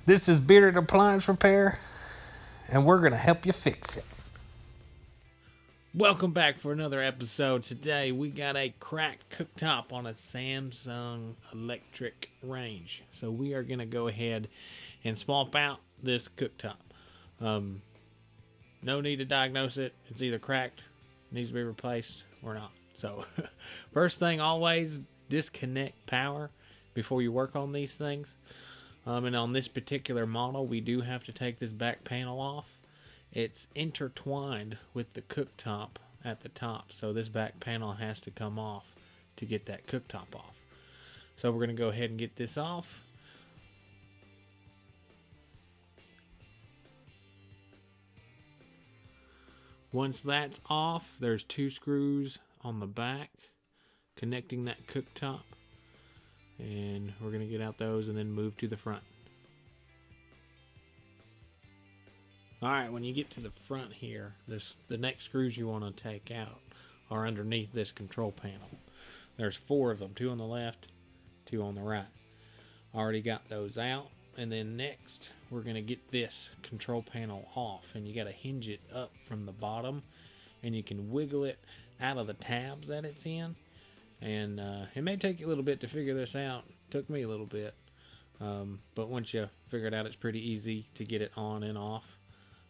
This is Bearded Appliance Repair, and we're going to help you fix it. Welcome back for another episode. Today we got a cracked cooktop on a Samsung electric range. So we are going to go ahead and swap out this cooktop. No need to diagnose it. It's either cracked, needs to be replaced, or not. So first thing, always disconnect power before you work on these things. And on this particular model, we do have to take this back panel off. It's intertwined with the cooktop at the top, so this back panel has to come off to get that cooktop off. So we're going to go ahead and get this off. Once that's off, there's two screws on the back connecting that cooktop, and we're going to get out those and then move to the front. Alright, when you get to the front here, the next screws you want to take out are underneath this control panel. There's four of them, two on the left, two on the right. Already got those out, and then next we're going to get this control panel off, and you got to hinge it up from the bottom, and you can wiggle it out of the tabs that it's in. And it may take you a little bit to figure this out. It took me a little bit, but once you figure it out, it's pretty easy to get it on and off.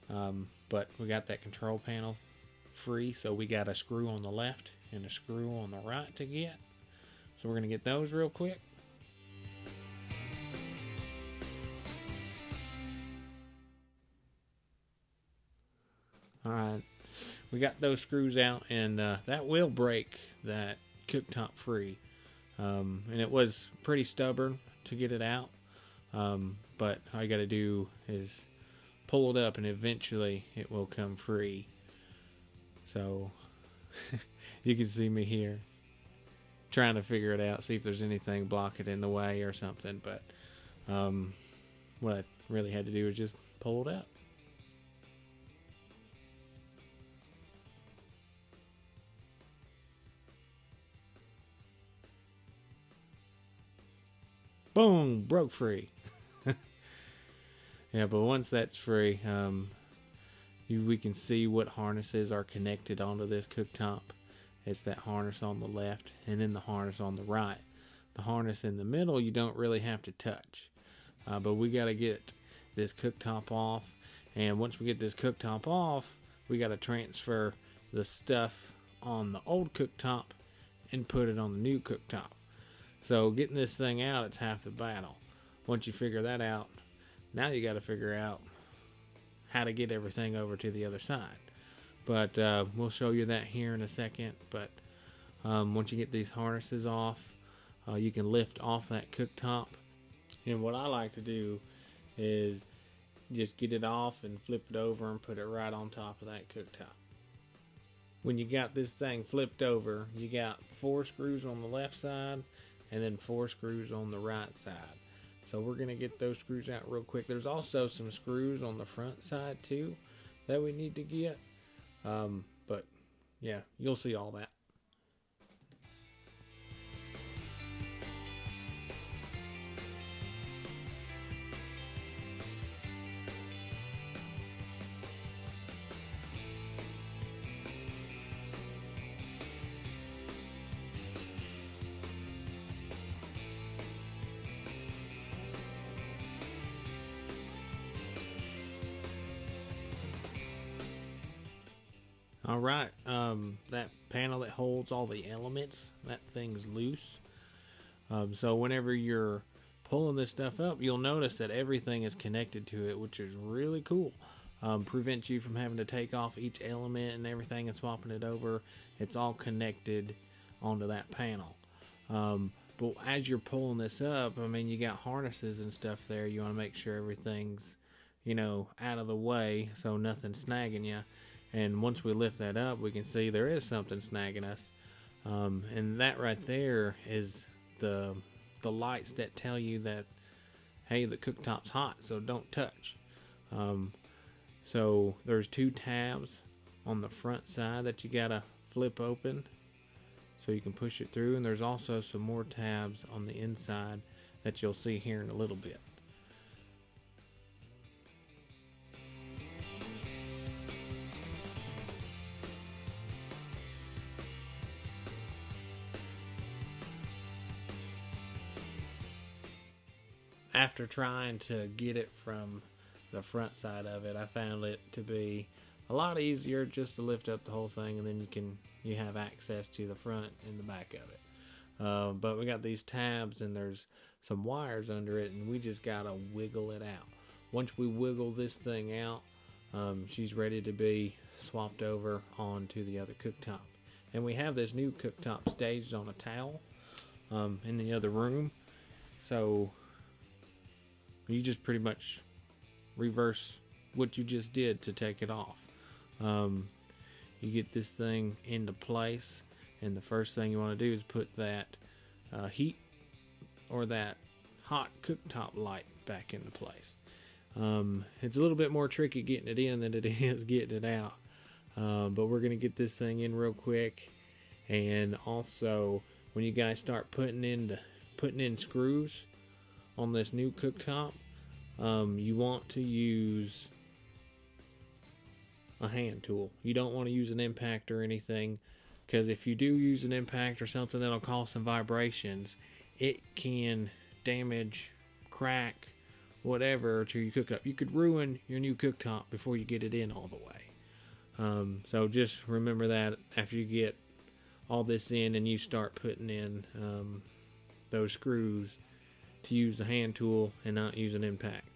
But we got that control panel free, so we got a screw on the left and a screw on the right to get. So we're going to get those real quick. Alright, we got those screws out, and that will break that cooktop free. And it was pretty stubborn to get it out, but all you got to do is pull it up and eventually it will come free. So you can see me here trying to figure it out, see if there's anything blocking it in the way or something, but what I really had to do was just pull it up. Boom, broke free. Yeah, but once that's free, we can see what harnesses are connected onto this cooktop. It's that harness on the left and then the harness on the right. The harness in the middle you don't really have to touch, but we got to get this cooktop off, and once we get this cooktop off, we got to transfer the stuff on the old cooktop and put it on the new cooktop. So getting this thing out, it's half the battle. Once you figure that out, now you got to figure out how to get everything over to the other side. But we'll show you that here in a second. But once you get these harnesses off, you can lift off that cooktop. And what I like to do is just get it off and flip it over and put it right on top of that cooktop. When you got this thing flipped over, you got 4 screws on the left side and then 4 screws on the right side. So we're going to get those screws out real quick. There's also some screws on the front side too that we need to get. But yeah, you'll see all that. Alright, that panel that holds all the elements, that thing's loose. So whenever you're pulling this stuff up, you'll notice that everything is connected to it, which is really cool. Prevents you from having to take off each element and everything and swapping it over. It's all connected onto that panel. But as you're pulling this up, I mean, you got harnesses and stuff there. You want to make sure everything's, out of the way so nothing's snagging you. And once we lift that up, we can see there is something snagging us. And that right there is the lights that tell you that, hey, the cooktop's hot, so don't touch. So there's 2 tabs on the front side that you gotta flip open so you can push it through. And there's also some more tabs on the inside that you'll see here in a little bit. after trying to get it from the front side of it, I found it to be a lot easier just to lift up the whole thing, and then you have access to the front and the back of it. But we got these tabs, and there's some wires under it, and we just gotta wiggle it out. Once we wiggle this thing out, she's ready to be swapped over onto the other cooktop. And we have this new cooktop staged on a towel in the other room, so you just pretty much reverse what you just did to take it off. You get this thing into place, and the first thing you want to do is put that heat or that hot cooktop light back into place. It's a little bit more tricky getting it in than it is getting it out, but we're gonna get this thing in real quick. And also, when you guys start putting in screws on this new cooktop, you want to use a hand tool. You don't want to use an impact or anything, because if you do use an impact or something that'll cause some vibrations, it can damage, crack, whatever to your cooktop. You could ruin your new cooktop before you get it in all the way. So just remember that after you get all this in and you start putting in those screws, to use the hand tool and not use an impact.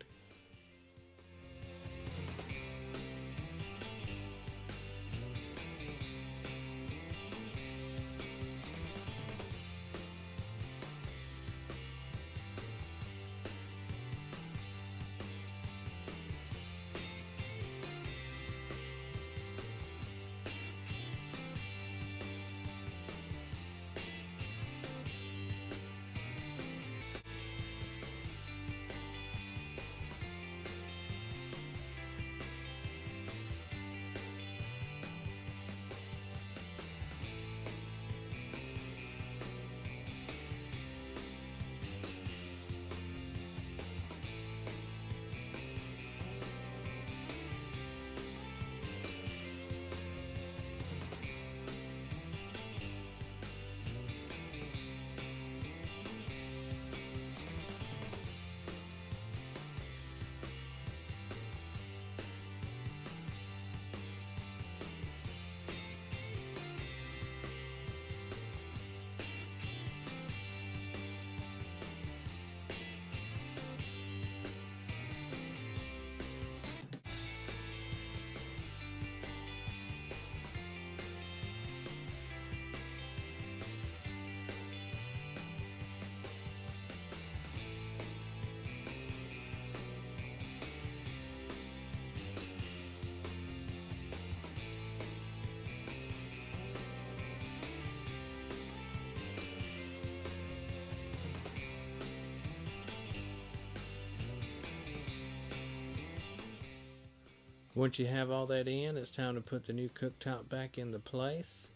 Once you have all that in, it's time to put the new cooktop back into place.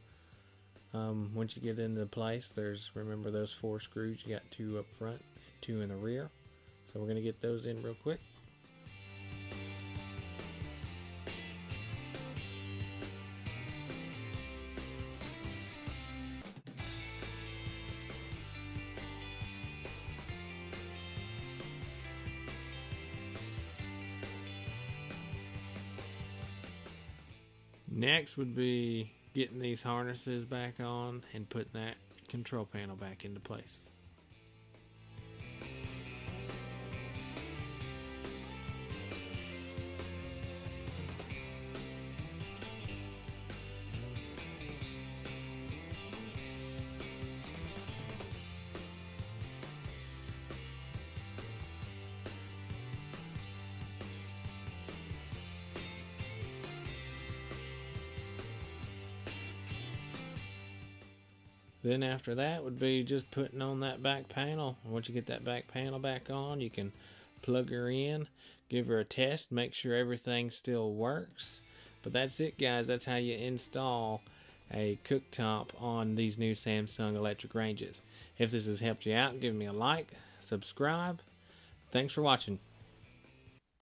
Once you get into place, remember those 4 screws. You got 2 up front, 2 in the rear. So we're going to get those in real quick. Next would be getting these harnesses back on and putting that control panel back into place. Then after that would be just putting on that back panel. Once you get that back panel back on, you can plug her in, give her a test, make sure everything still works. But that's it, guys. That's how you install a cooktop on these new Samsung electric ranges. If this has helped you out, give me a like, subscribe. Thanks for watching.